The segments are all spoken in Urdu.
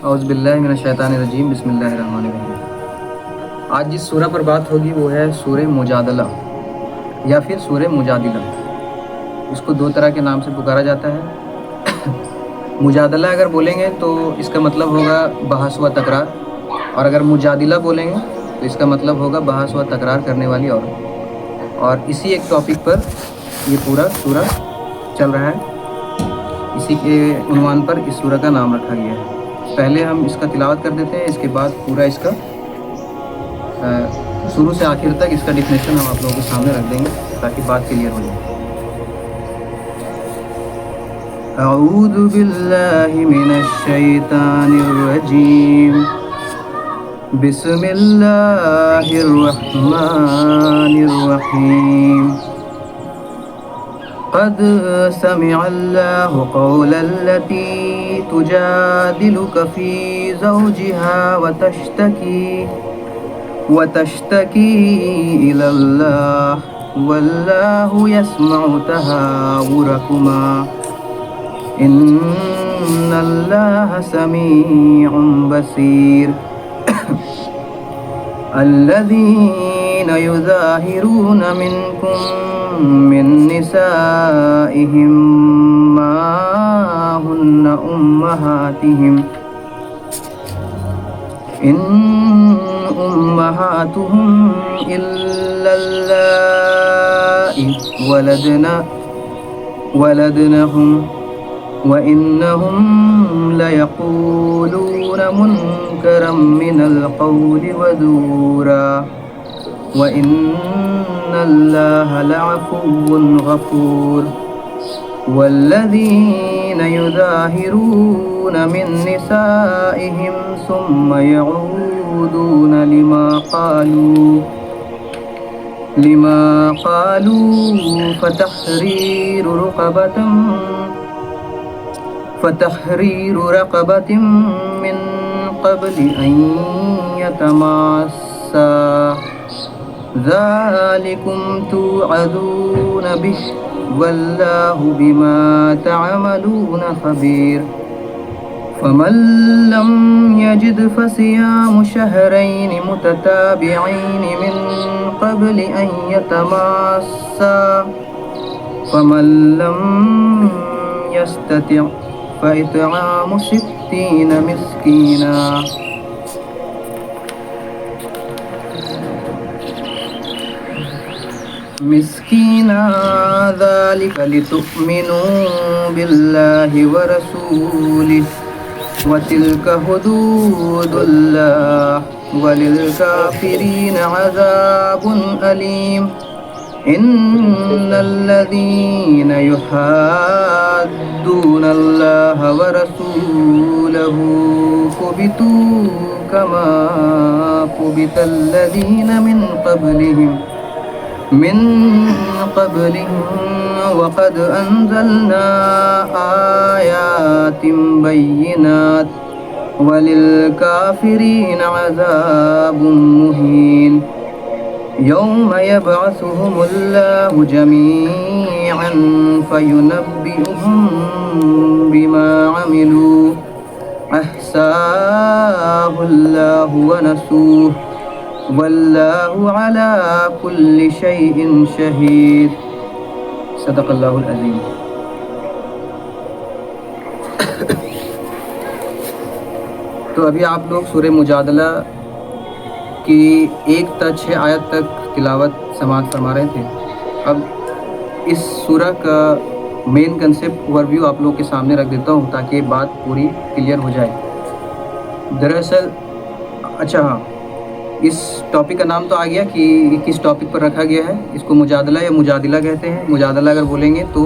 اعوذ باللہ من الشیطان الرجیم، بسم اللہ الرحمن الرحیم۔ آج جس سورہ پر بات ہوگی وہ ہے سورہ مجادلہ یا پھر سورہ مجادلہ۔ اس کو دو طرح کے نام سے پکارا جاتا ہے۔ مجادلہ اگر بولیں گے تو اس کا مطلب ہوگا بحث و تکرار، اور اگر مجادلہ بولیں گے تو اس کا مطلب ہوگا بحث و تکرار کرنے والی عورت۔ اور اسی ایک ٹاپک پر یہ پورا سورہ چل رہا ہے، اسی کے عنوان پر اس سورہ کا نام رکھا گیا ہے۔ پہلے ہم اس کا تلاوت کر دیتے ہیں، اس کے بعد پورا اس کا شروع سے آخر تک اس کا ڈیفینیشن ہم آپ لوگوں کے سامنے رکھ دیں گے تاکہ بات کلیئر ہو جائے۔ اعوذ باللہ من الشیطان الرجیم، بسم اللہ الرحمن الرحیم۔ قد سمع اللہ قول التي تجادلك في زوجها وتشتكي إلى الله والله يسمع تهاوركما إن الله سميع بصير۔ الذين يظاهرون منكم من نسائهم ما هن أمهاتهم إن أمهاتهم إلا اللائي ولدنهم وإنهم ليقولون منكرا من القول وزورا وإن الله لعفو غفور۔ والذين يظاهرون من نسائهم ثم يعودون لما قالوا فتحرير رقبة من قبل أن يتماسا ذلكم توعظون به والله بما تعملون خبير۔ فمن لم يجد فصيام شهرين متتابعين من قبل أن يتماسا فمن لم يستطع فإطعام 60 مسكينا ذلك لتؤمنوا بالله ورسوله وتلك حدود الله وللكافرين عذاب أليم۔ إن الذين يحادون الله ورسوله كبتوا كما كبت الذين من قبلهم وقد أنزلنا آيات بينات وللكافرين عذاب مهين۔ يوم يبعثهم الله جميعا فينبئهم بما عملوا أحصاه الله ونسوه والله على كل شيء شهيد۔ صدق اللہ العظیم۔ تو ابھی آپ لوگ سورہ مجادلہ کی 1 تا 6 آیت تک تلاوت سماعت فرما رہے تھے۔ اب اس سورہ کا مین کنسیپٹ اوور آپ لوگ کے سامنے رکھ دیتا ہوں تاکہ بات پوری کلیئر ہو جائے۔ دراصل ہاں، اس ٹاپک کا نام تو آ گیا کہ کس ٹاپک پر رکھا گیا ہے۔ اس کو مجادلہ یا مجادلہ کہتے ہیں۔ مجادلہ اگر بولیں گے تو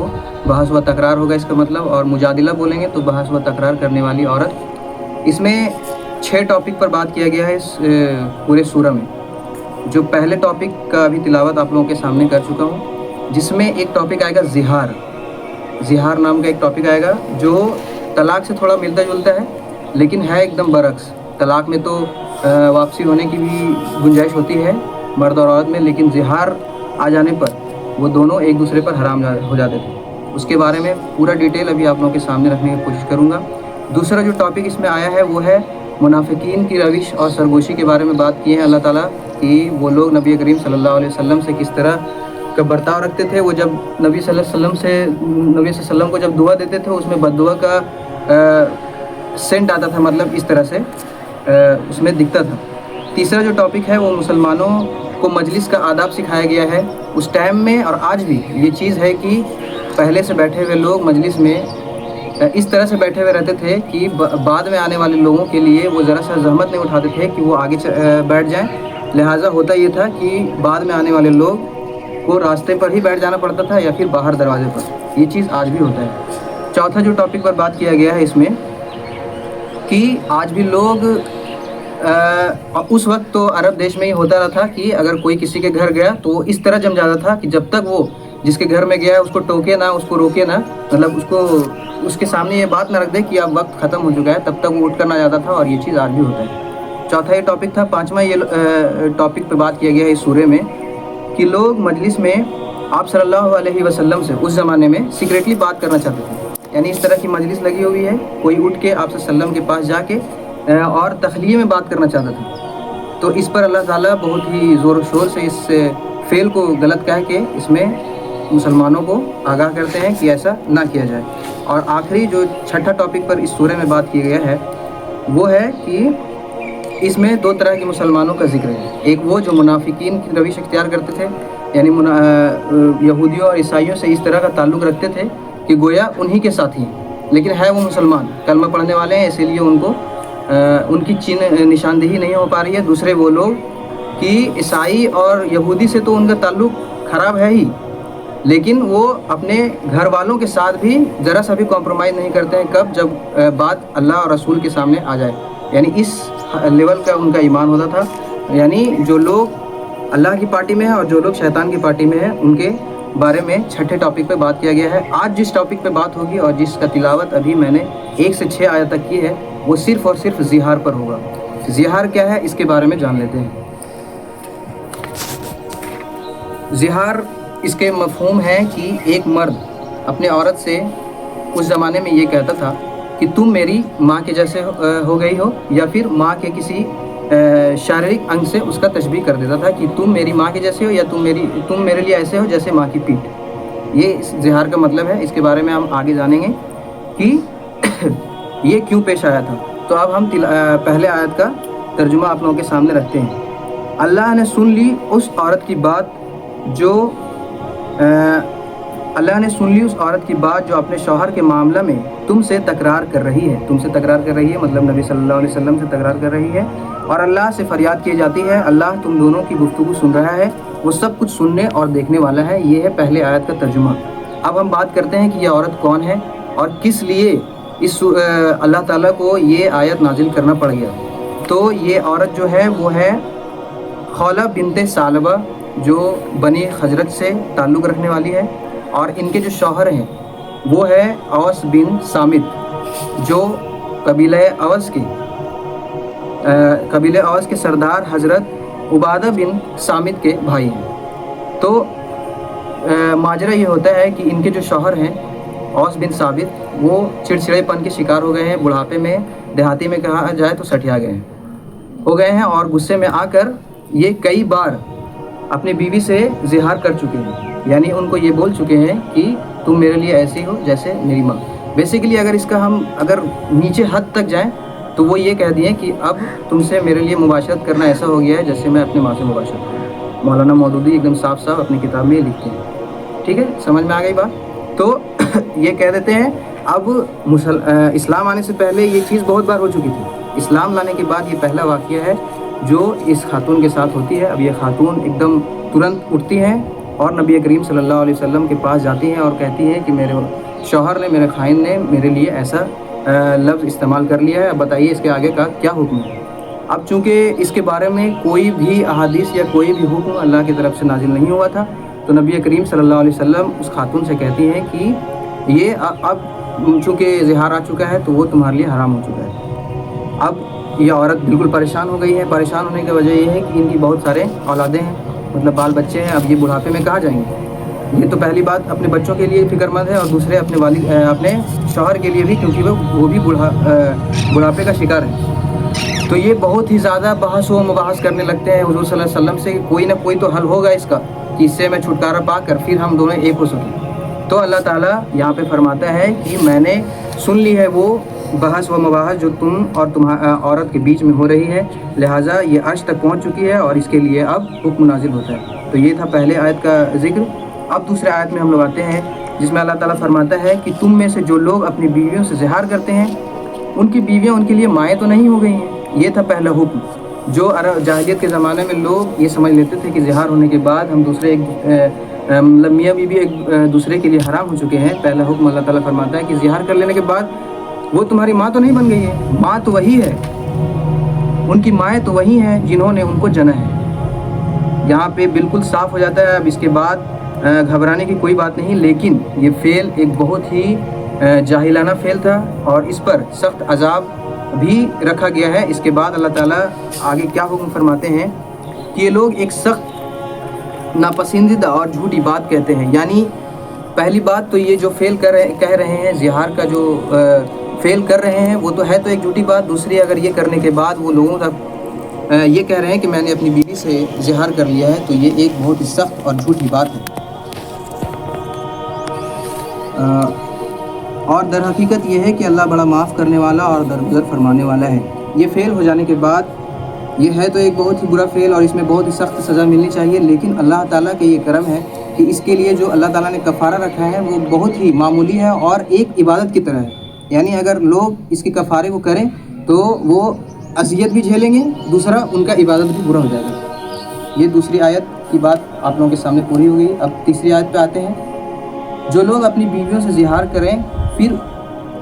بحث و تکرار ہوگا اس کا مطلب، اور مجادلہ بولیں گے تو بحث و تکرار کرنے والی عورت۔ اس میں 6 ٹاپک پر بات کیا گیا ہے اس پورے سورہ میں۔ جو پہلے ٹاپک کا ابھی تلاوت آپ لوگوں کے سامنے کر چکا ہوں، جس میں ایک ٹاپک آئے گا زہار نام کا ایک ٹاپک آئے گا جو طلاق سے تھوڑا ملتا جلتا ہے لیکن ہے ایک دم برعکس۔ طلاق میں تو واپسی ہونے کی بھی گنجائش ہوتی ہے مرد اور عورت میں، لیکن زہار آ جانے پر وہ دونوں ایک دوسرے پر حرام ہو جاتے تھے۔ اس کے بارے میں پورا ڈیٹیل ابھی آپ لوگوں کے سامنے رکھنے کی کوشش کروں گا۔ دوسرا جو ٹاپک اس میں آیا ہے وہ ہے منافقین کی روش اور سرگوشی کے بارے میں بات کی ہے اللہ تعالیٰ کہ وہ لوگ نبی کریم صلی اللہ علیہ وسلم سے کس طرح کا برتاؤ رکھتے تھے. وہ جب نبی صلی اللہ علیہ وسلم کو جب دعا دیتے تھے اس میں بد دعا کا سینٹ آتا تھا, مطلب اس طرح سے اس میں دکھتا تھا. تیسرا جو ٹاپک ہے وہ مسلمانوں کو مجلس کا آداب سکھایا گیا ہے. اس ٹائم میں اور آج بھی یہ چیز ہے کہ پہلے سے بیٹھے ہوئے لوگ مجلس میں اس طرح سے بیٹھے ہوئے رہتے تھے کہ بعد میں آنے والے لوگوں کے لیے وہ ذرا سا زحمت نہیں اٹھاتے تھے کہ وہ آگے بیٹھ جائیں. لہٰذا ہوتا یہ تھا کہ بعد میں آنے والے لوگ کو راستے پر ہی بیٹھ جانا پڑتا تھا یا پھر باہر دروازے پر. یہ چیز آج بھی ہوتا ہے. چوتھا جو ٹاپک پر بات کیا گیا ہے اس میں کہ آج بھی لوگ اس وقت تو عرب دیش میں ہی ہوتا رہا تھا کہ اگر کوئی کسی کے گھر گیا تو وہ اس طرح جم جاتا تھا کہ جب تک وہ جس کے گھر میں گیا ہے اس کو ٹوکے نہ, اس کو روکے نہ, مطلب اس کے سامنے یہ بات نہ رکھ دے کہ اب وقت ختم ہو چکا ہے, تب تک وہ اٹھ کر نہ جاتا تھا. اور یہ چیز آج بھی ہوتا ہے. چوتھا یہ ٹاپک تھا. پانچواں یہ ٹاپک پہ بات کیا گیا ہے اس سورے میں کہ لوگ مجلس میں آپ صلی اللہ علیہ وسلم سے اس زمانے میں سیکریٹلی بات کرنا چاہتے تھے. یعنی اس طرح کی مجلس لگی ہوئی ہے, کوئی اٹھ کے آپ صلی اللہ علیہ وسلم کے پاس جا کے اور تخلیہ میں بات کرنا چاہتا تھا. تو اس پر اللہ تعالیٰ بہت ہی زور و شور سے اس فعل کو غلط کہہ کے اس میں مسلمانوں کو آگاہ کرتے ہیں کہ ایسا نہ کیا جائے. اور آخری جو چھٹا ٹاپک پر اس سورے میں بات کیا گیا ہے وہ ہے کہ اس میں دو طرح کے مسلمانوں کا ذکر ہے. ایک وہ جو منافقین کی روش اختیار کرتے تھے, یعنی یہودیوں اور عیسائیوں سے اس طرح کا تعلق رکھتے تھے کہ گویا انہی کے ساتھی ہیں, لیکن ہے وہ مسلمان, کلمہ پڑھنے والے ہیں, اسی لیے ان کی نشاندہی نہیں ہو پا رہی ہے. دوسرے وہ لوگ کہ عیسائی اور یہودی سے تو ان کا تعلق خراب ہے ہی, لیکن وہ اپنے گھر والوں کے ساتھ بھی ذرا سا بھی کمپرومائز نہیں کرتے ہیں. کب؟ جب بات اللہ اور رسول کے سامنے آ جائے. یعنی اس لیول کا ان کا ایمان ہوتا تھا. یعنی جو لوگ اللہ کی پارٹی میں ہیں اور جو لوگ شیطان کی پارٹی میں ہیں ان کے بارے میں چھٹے ٹاپک پہ بات کیا گیا ہے. آج جس ٹاپک پہ بات ہوگی اور جس کا تلاوت ابھی میں نے 1 سے 6 آیت تک کی ہے وہ صرف اور صرف زہار پر ہوگا. زہار کیا ہے اس کے بارے میں جان لیتے ہیں. زہار اس کے مفہوم ہے کہ ایک مرد اپنے عورت سے اس زمانے میں یہ کہتا تھا کہ تم میری ماں کے جیسے ہو گئی ہو, یا پھر ماں کے کسی شاریرک انگ سے اس کا تشبیہ کر دیتا تھا کہ تم میری ماں کے جیسے ہو, یا تم میرے لیے ایسے ہو جیسے ماں کی پیٹھ. یہ اس زہار کا مطلب ہے. اس کے بارے میں ہم آگے جانیں گے کہ یہ کیوں پیش آیا تھا. تو اب ہم پہلے آیت کا ترجمہ آپ لوگوں کے سامنے رکھتے ہیں. اللہ نے سن لی اس عورت کی بات جو اپنے شوہر کے معاملہ میں تم سے تکرار کر رہی ہے. تم سے تکرار کر رہی ہے مطلب نبی صلی اللہ علیہ وسلم سے تکرار کر رہی ہے, اور اللہ سے فریاد کی جاتی ہے. اللہ تم دونوں کی گفتگو سن رہا ہے, وہ سب کچھ سننے اور دیکھنے والا ہے. یہ ہے پہلے آیت کا ترجمہ. اب ہم بات کرتے ہیں کہ یہ عورت کون ہے اور کس لیے اللہ تعالیٰ کو یہ آیت نازل کرنا پڑ گیا. تو یہ عورت جو ہے وہ ہے خولہ بنت ثعلبہ, جو بنی خزرج سے تعلق رکھنے والی ہے. اور ان کے جو شوہر ہیں وہ ہے اوس بن صامت, جو قبیلہ اوس کے سردار حضرت عبادہ بن صامت کے بھائی ہیں. تو ماجرا یہ ہوتا ہے کہ ان کے جو شوہر ہیں اوس بن ثابت وہ چڑچڑے پن کے شکار ہو گئے ہیں. بڑھاپے میں, دیہاتی میں کہا جائے تو سٹیا ہو گئے ہیں, اور غصے میں آ کر یہ کئی بار اپنی بیوی سے زہار کر چکے ہیں. یعنی ان کو یہ بول چکے ہیں کہ تم میرے لیے ایسی ہو جیسے میری ماں. بیسیکلی اگر اس کا ہم نیچے حد تک جائیں تو وہ یہ کہہ دیے کہ اب تم سے میرے لیے مباشرت کرنا ایسا ہو گیا ہے جیسے میں اپنے ماں سے مباشرت کروں. مولانا مودودی ایک دم صاف صاف اپنی کتاب میں لکھتے ہیں. ٹھیک ہے, سمجھ میں آ گئی بات. تو یہ کہہ دیتے ہیں اب اسلام آنے سے پہلے یہ چیز بہت بار ہو چکی تھی. اسلام لانے کے بعد یہ پہلا واقعہ ہے جو اس خاتون کے ساتھ ہوتی ہے. اب یہ خاتون ایک دم ترنت اٹھتی ہیں اور نبی کریم صلی اللہ علیہ وسلم کے پاس جاتی ہیں اور کہتی ہیں کہ میرے شوہر نے, میرے خائن نے میرے لیے ایسا لفظ استعمال کر لیا ہے, اب بتائیے اس کے آگے کا کیا حکم ہے. اب چونکہ اس کے بارے میں کوئی بھی احادیث یا کوئی بھی حکم اللہ کی طرف سے نازل نہیں ہوا تھا, تو نبی کریم صلی اللہ علیہ وسلم اس خاتون سے کہتی ہیں کہ یہ اب چونکہ زہار آ چکا ہے تو وہ تمہارے لیے حرام ہو چکا ہے. اب یہ عورت بالکل پریشان ہو گئی ہے. پریشان ہونے کی وجہ یہ ہے کہ ان کی بہت سارے اولادیں ہیں, مطلب بال بچے ہیں. اب یہ بڑھاپے میں کہاں جائیں گے؟ یہ تو پہلی بات اپنے بچوں کے لیے فکر مند ہے، اور دوسرے اپنے شوہر کے لیے بھی، کیونکہ وہ بھی بڑھاپے کا شکار ہے۔ تو یہ بہت ہی زیادہ بحث و مباحث کرنے لگتے ہیں حضور صلی اللہ علیہ وسلم سے کہ کوئی نہ کوئی تو حل ہوگا اس کا، کہ اس سے میں چھٹکارا پا کر پھر ہم دونوں ایک ہو سکیں۔ تو اللہ تعالیٰ یہاں پہ فرماتا ہے کہ میں نے سن لی ہے وہ بحث و مباحث جو تم اور عورت کے بیچ میں ہو رہی ہے، لہٰذا یہ عرش تک پہنچ چکی ہے اور اس کے لیے اب حکم نازل ہوتا ہے۔ تو یہ تھا پہلے آیت کا ذکر۔ اب دوسرے آیت میں ہم لوگ آتے ہیں، جس میں اللہ تعالیٰ فرماتا ہے کہ تم میں سے جو لوگ اپنی بیویوں سے زہار کرتے ہیں، ان کی بیویاں ان کے لیے مائیں تو نہیں ہو گئی ہیں۔ یہ تھا پہلا حکم، جو جاہلیت کے زمانے میں لوگ یہ سمجھ لیتے تھے کہ زہار ہونے کے بعد ہم دوسرے میاں بیوی ایک دوسرے کے لیے حرام ہو چکے ہیں۔ پہلا حکم اللہ تعالیٰ فرماتا ہے کہ زہار کر لینے کے بعد وہ تمہاری ماں تو نہیں بن گئی ہے، ماں تو وہی ہے، ان کی مائیں تو وہی ہیں جنہوں نے ان کو جنا ہے۔ یہاں پہ بالکل صاف ہو جاتا ہے، اب اس کے بعد گھبرانے کی کوئی بات نہیں، لیکن یہ فعل ایک بہت ہی جاہلانہ فعل تھا اور اس پر سخت عذاب بھی رکھا گیا ہے۔ اس کے بعد اللہ تعالیٰ آگے کیا حکم فرماتے ہیں کہ یہ لوگ ایک سخت ناپسندیدہ اور جھوٹی بات کہتے ہیں۔ یعنی پہلی بات تو یہ جو فعل کہہ رہے ہیں، زہار کا جو فعل کر رہے ہیں، وہ تو ہے تو ایک جھوٹی بات۔ دوسری، اگر یہ کرنے کے بعد وہ لوگوں تک یہ کہہ رہے ہیں کہ میں نے اپنی بیوی سے زہار کر لیا ہے، تو یہ ایک بہت ہی سخت اور جھوٹی بات ہے۔ اور در حقیقت یہ ہے کہ اللہ بڑا معاف کرنے والا اور درگزر فرمانے والا ہے۔ یہ فعل ہو جانے کے بعد یہ ہے تو ایک بہت ہی برا فعل اور اس میں بہت ہی سخت سزا ملنی چاہیے، لیکن اللہ تعالیٰ کا یہ کرم ہے کہ اس کے لیے جو اللہ تعالیٰ نے کفارہ رکھا ہے وہ بہت ہی معمولی ہے اور ایک عبادت کی طرح ہے۔ یعنی اگر لوگ اس کے کفارے کو کریں تو وہ اذیت بھی جھیلیں گے، دوسرا ان کا عبادت بھی برا ہو جائے گا۔ یہ دوسری آیت کی بات آپ لوگوں کے سامنے پوری ہو گئی۔ اب تیسری آیت پہ آتے ہیں۔ جو لوگ اپنی بیویوں سے زہار کریں پھر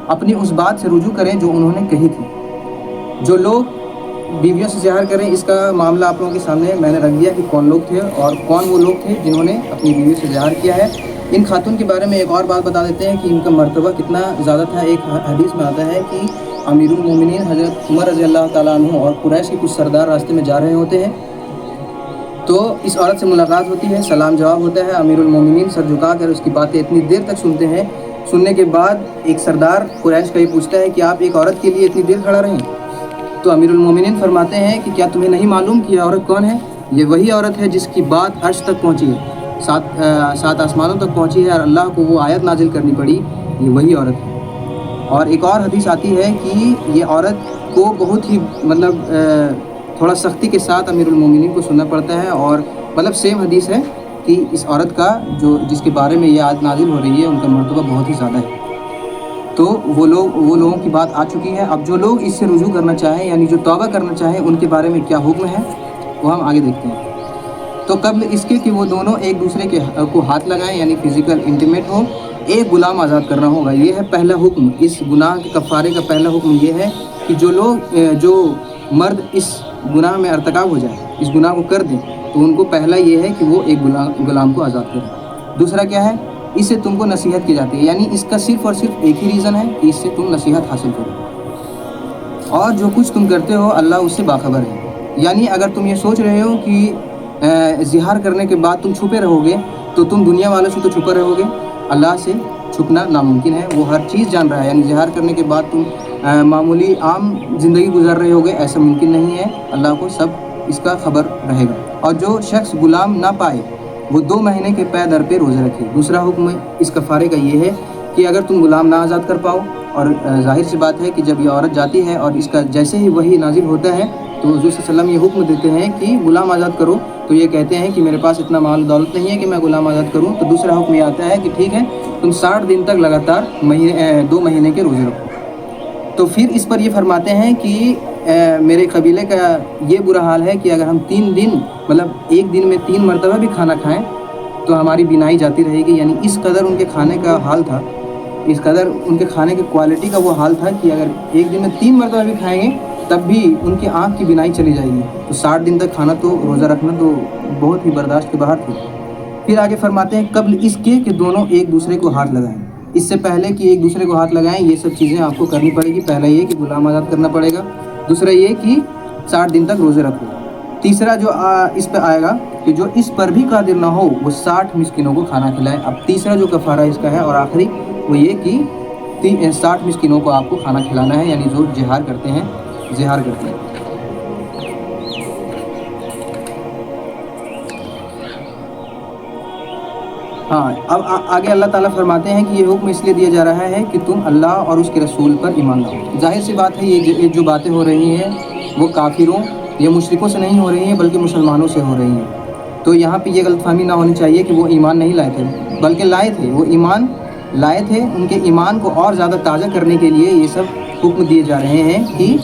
اپنی اس بات سے رجوع کریں جو انہوں نے کہی تھی۔ جو لوگ بیویوں سے زہار کریں، اس کا معاملہ آپ لوگوں کے سامنے میں نے رکھ دیا کہ کون لوگ تھے اور کون وہ لوگ تھے جنہوں نے اپنی بیویوں سے زہار کیا ہے۔ ان خاتون کے بارے میں ایک اور بات بتا دیتے ہیں کہ ان کا مرتبہ کتنا زیادہ تھا۔ ایک حدیث میں آتا ہے کہ امیر المومنین حضرت عمر رضی اللہ تعالیٰ عنہ اور قریش کے کچھ سردار راستے میں جا رہے ہوتے ہیں، تو اس عورت سے ملاقات ہوتی ہے، سلام جواب ہوتا ہے۔ امیر المومنین سر جھکا کر اس کی باتیں اتنی دیر تک سنتے ہیں۔ سننے کے بعد ایک سردار قریش کا یہ پوچھتا ہے کہ آپ ایک عورت کے لیے اتنی دیر کھڑا رہیں؟ تو امیر المومنین فرماتے ہیں کہ کیا تمہیں نہیں معلوم کہ یہ عورت کون ہے؟ یہ وہی عورت ہے جس کی بات عرش تک پہنچی ہے، سات آسمانوں تک پہنچی ہے اور اللہ کو وہ آیت نازل کرنی پڑی، یہ وہی عورت ہے۔ اور ایک اور حدیث آتی ہے کہ یہ عورت کو بہت ہی تھوڑا سختی کے ساتھ امیر المومنین کو سننا پڑتا ہے، اور سیم حدیث ہے کہ اس عورت کا جس کے بارے میں یہ آیت نازل ہو رہی ہے ان کا مرتبہ بہت ہی زیادہ ہے۔ تو وہ لوگوں کی بات آ چکی ہے۔ اب جو لوگ اس سے رجوع کرنا چاہیں، یعنی جو توبہ کرنا چاہیں، ان کے بارے میں کیا حکم ہے وہ ہم آگے دیکھتے ہیں۔ تو قبل اس کے کہ وہ دونوں ایک دوسرے کو ہاتھ لگائیں، یعنی فزیکل انٹیمیٹ ہو، ایک غلام آزاد کرنا ہوگا۔ یہ ہے پہلا حکم۔ اس گناہ کے کفارے کا پہلا حکم یہ ہے کہ جو مرد اس گناہ میں ارتکاب ہو جائے، اس گناہ کو کر دیں، تو ان کو پہلا یہ ہے کہ وہ ایک غلام کو آزاد کریں۔ دوسرا کیا ہے؟ اس سے تم کو نصیحت کی جاتی ہے، یعنی اس کا صرف اور صرف ایک ہی ریزن ہے کہ اس سے تم نصیحت حاصل کرو، اور جو کچھ تم کرتے ہو اللہ اس سے باخبر ہے۔ یعنی اگر تم یہ سوچ رہے ہو کہ زہار کرنے کے بعد تم چھپے رہو گے تو تم دنیا والوں سے تو چھپے رہو گے، اللہ سے چھپنا ناممکن ہے، وہ ہر چیز جان رہا ہے۔ یعنی زہار کرنے کے بعد تم معمولی عام زندگی گزار رہے ہوگے، ایسا ممکن نہیں ہے، اللہ کو سب اس کا خبر رہے گا۔ اور جو شخص غلام نہ پائے وہ 2 مہینے کے پے در پہ روزے رکھے۔ دوسرا حکم اس کفارے کا یہ ہے کہ اگر تم غلام نہ آزاد کر پاؤ، اور ظاہر سی بات ہے کہ جب یہ عورت جاتی ہے اور اس کا جیسے ہی وہی نازل ہوتا ہے تو حضور صلی اللہ علیہ وسلم یہ حکم دیتے ہیں کہ غلام آزاد کرو، تو یہ کہتے ہیں کہ میرے پاس اتنا مال دولت نہیں ہے کہ میں غلام آزاد کروں، تو دوسرا حکم یہ آتا ہے کہ ٹھیک ہے تم 60 دن تک لگاتار 2 مہینے کے روزے رکھو۔ تو پھر اس پر یہ فرماتے ہیں کہ میرے قبیلے کا یہ برا حال ہے کہ اگر ہم 3 دن ایک دن میں 3 مرتبہ بھی کھانا کھائیں تو ہماری بینائی جاتی رہے گی۔ یعنی اس قدر ان کے کھانے کا حال تھا، اس قدر ان کے کھانے کی کوالٹی کا وہ حال تھا کہ اگر ایک دن میں 3 مرتبہ بھی کھائیں گے تب بھی ان کی آنکھ کی بینائی چلی جائے گی۔ تو 60 دن تک کھانا تو روزہ رکھنا تو بہت ہی برداشت کے باہر تھی۔ پھر آگے فرماتے ہیں قبل اس کے کہ دونوں ایک دوسرے کو ہاتھ لگائیں۔ اس سے پہلے کہ ایک دوسرے کو ہاتھ لگائیں یہ سب چیزیں آپ کو کرنی پڑے گی۔ پہلا یہ کہ غلام آزاد کرنا پڑے گا، دوسرا یہ کہ 60 دن تک روزے رکھو۔ تیسرا جو اس پہ آئے گا کہ جو اس پر بھی قادر نہ ہو وہ 60 مسکینوں کو کھانا کھلائے. اب تیسرا جو کفارہ اس کا ہے اور آخری وہ یہ کہ 60 مسکینوں کو آپ کو کھانا کھلانا ہے، یعنی جو زہار کرتے ہیں. ہاں، اب آگے اللہ تعالیٰ فرماتے ہیں کہ یہ حکم اس لیے دیا جا رہا ہے کہ تم اللہ اور اس کے رسول پر ایمان لاؤ. ظاہر سی بات ہے یہ جو باتیں ہو رہی ہیں وہ کافروں یا مشرکوں سے نہیں ہو رہی ہیں بلکہ مسلمانوں سے ہو رہی ہیں. تو یہاں پہ یہ غلط فہمی نہ ہونی چاہیے کہ وہ ایمان نہیں لائے تھے، بلکہ لائے تھے، وہ ایمان لائے تھے. ان کے ایمان کو اور زیادہ تازہ کرنے کے لیے یہ سب حکم دیے جا رہے ہیں کہ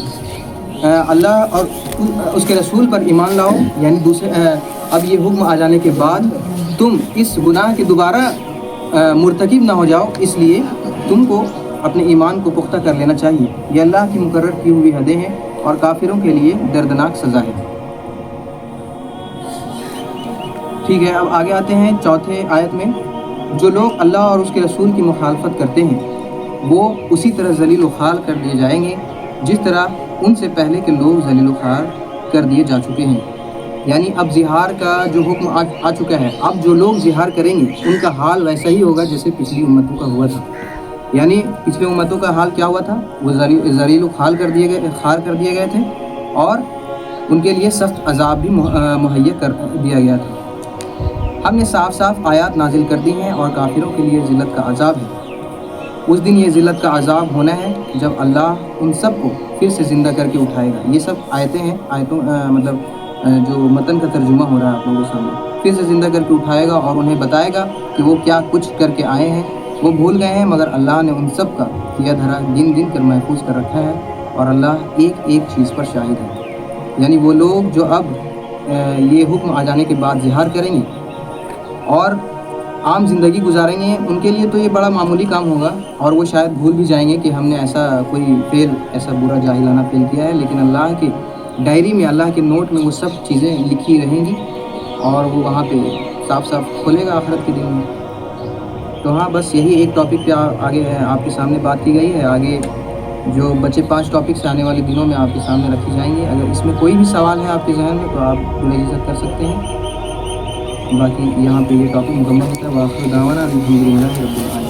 اللہ اور اس کے رسول پر ایمان لاؤ. یعنی اب یہ حکم آ جانے کے بعد تم اس گناہ کے دوبارہ مرتکب نہ ہو جاؤ، اس لیے تم کو اپنے ایمان کو پختہ کر لینا چاہیے. یہ اللہ کی مقرر کی ہوئی حدیں ہیں اور کافروں کے لیے دردناک سزا ہے. ٹھیک ہے، اب آگے آتے ہیں چوتھے آیت میں. جو لوگ اللہ اور اس کے رسول کی مخالفت کرتے ہیں وہ اسی طرح ذلیل و خوار کر دیے جائیں گے جس طرح ان سے پہلے کے لوگ ذلیل و خوار کر دیے جا چکے ہیں. یعنی اب زہار کا جو حکم آ چکا ہے، اب جو لوگ زہار کریں گے ان کا حال ویسا ہی ہوگا جیسے پچھلی امتوں کا ہوا تھا. یعنی پچھلی امتوں کا حال کیا ہوا تھا؟ وہ ذلیل و خوار کر دیے گئے تھے اور ان کے لیے سخت عذاب بھی مہیا کر دیا گیا تھا. ہم نے صاف صاف آیات نازل کر دی ہیں اور کافروں کے لیے ذلت کا عذاب ہے. اس دن یہ ذلت کا عذاب ہونا ہے جب اللہ ان سب کو پھر سے زندہ کر کے اٹھائے گا. یہ سب آیتیں ہیں، مطلب جو متن کا ترجمہ ہو رہا ہے آپ لوگوں کے سامنے. پھر سے زندہ کر کے اٹھائے گا اور انہیں بتائے گا کہ وہ کیا کچھ کر کے آئے ہیں. وہ بھول گئے ہیں مگر اللہ نے ان سب کا کیا دھرا گن گن کر محفوظ کر رکھا ہے اور اللہ ایک ایک چیز پر شاہد ہے. یعنی وہ لوگ جو اب یہ حکم آ جانے کے بعد زہار کریں گے اور عام زندگی گزاریں گے، ان کے لیے تو یہ بڑا معمولی کام ہوگا اور وہ شاید بھول بھی جائیں گے کہ ہم نے ایسا کوئی ایسا برا جاہلانہ فعل کیا ہے. لیکن اللہ کی ڈائری میں، اللہ کے نوٹ میں وہ سب چیزیں لکھی رہیں گی اور وہ وہاں پہ صاف صاف کھلے گا آخرت کے دن میں. تو ہاں، بس یہی ایک ٹاپک پہ آگے آپ کے سامنے بات کی گئی ہے. آگے جو بچے 5 ٹاپکس آنے والے دنوں میں آپ کے سامنے رکھی جائیں گے. اگر اس میں کوئی بھی سوال ہے آپ کے ذہن میں تو آپ بلاجازت کر سکتے ہیں. باقی یہاں پہ یہ ٹاپک مکمل ہوتا ہے. وآخر دعوانا الحمدللہ رب العالمین.